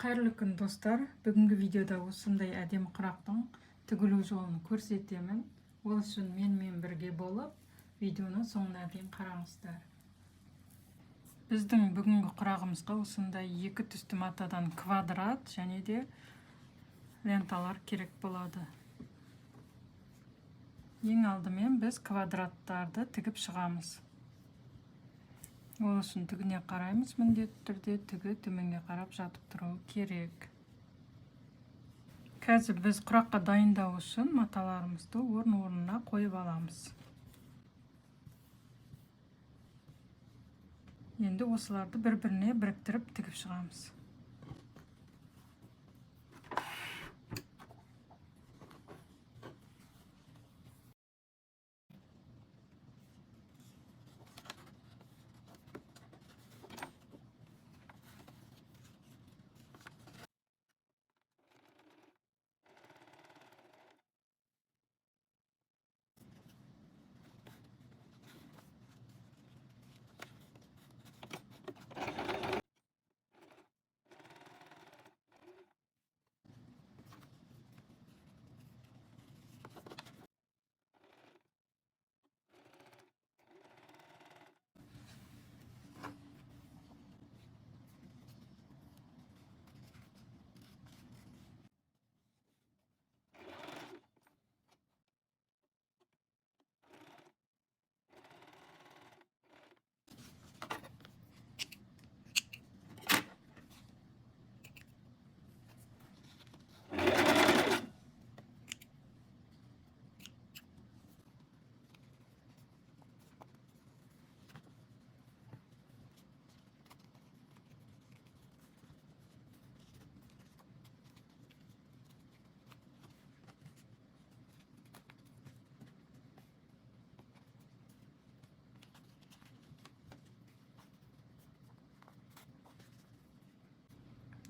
Қайырлы күн достар. Бүгінгі видеода осындай әдемі құрақтың тігілу жолын көрсетемін. Ол үшін менімен бірге болып, видеоны соңына дейін қараңыздар. Біздің бүгінгі құрағымызға осындай екі түсті матадан квадрат және де ленталар керек болады. Ең алдымен біз квадраттарды тігіп шығамыз. Ол үшін тігіне қараймыз, міндетті түрде тігі төменге қарап жатып тұруы керек. Қазір біз құраққа дайындау үшін маталарымызды орын-орнына қойып аламыз. Енді осыларды бір-біріне біріктіріп тігіп шығамыз.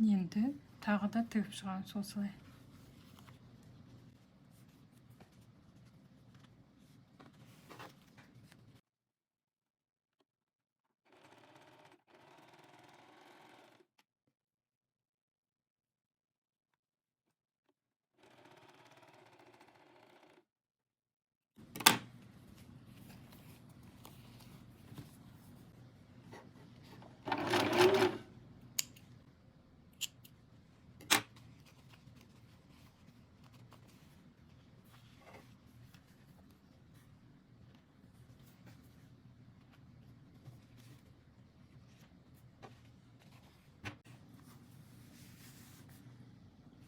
Енді тағы да тігіп шығамыз осылай.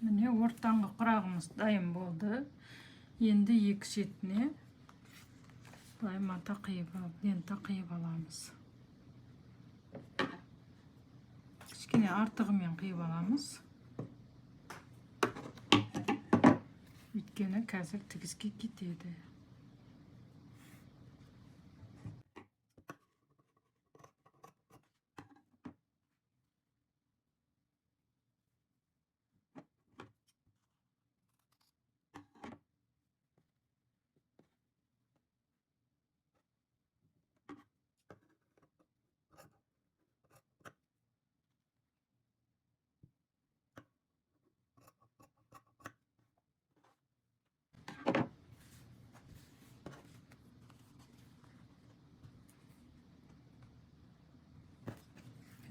Міне ортаңғы құрағымыз дайын болды. Енді екі шетіне былай мата қиып алып, лента қиып аламыз. Кішкене артығымен қиып аламыз. Өйткені қазір тігіске кетеді.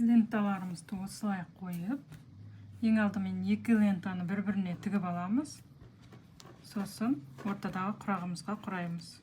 Ленталарымызды осылай қойып, ең алдымен екі лентаны бір-біріне тігіп аламыз. Сосын ортадағы құрағымызға құраймыз.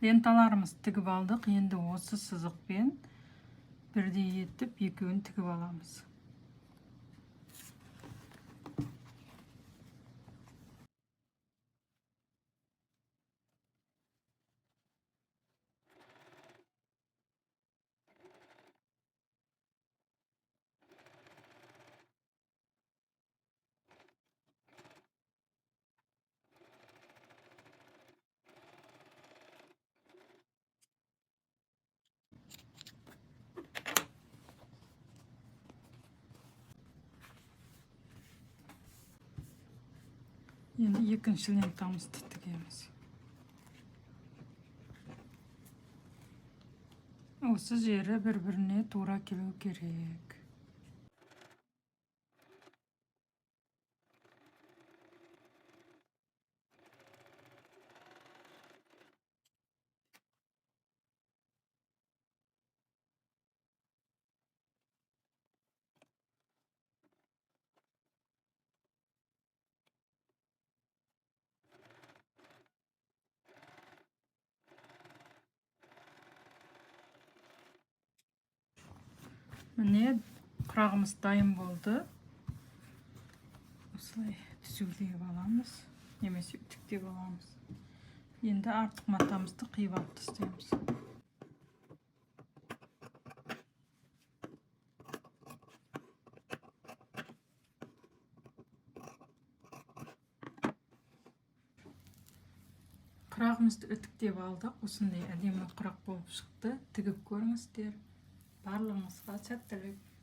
Ленталарымыз тігіп алдық. Енді осы сызықпен бірдей етіп екеуін тігіп аламыз. Енді екінші лентамызды тігеміз. Осы жері бір-біріне тура келу керек. Міне құрағымыз дайын болды. Осылай түзулеп аламыз, немесе үтіктеп аламыз. Енді артық матамызды қиып алып тастаймыз. Құрағымызды үтіктеп алдық. Осындай әдемі құрақ болып шықты. Тігіп көріңіздер. Барлығыңызға сәттілік.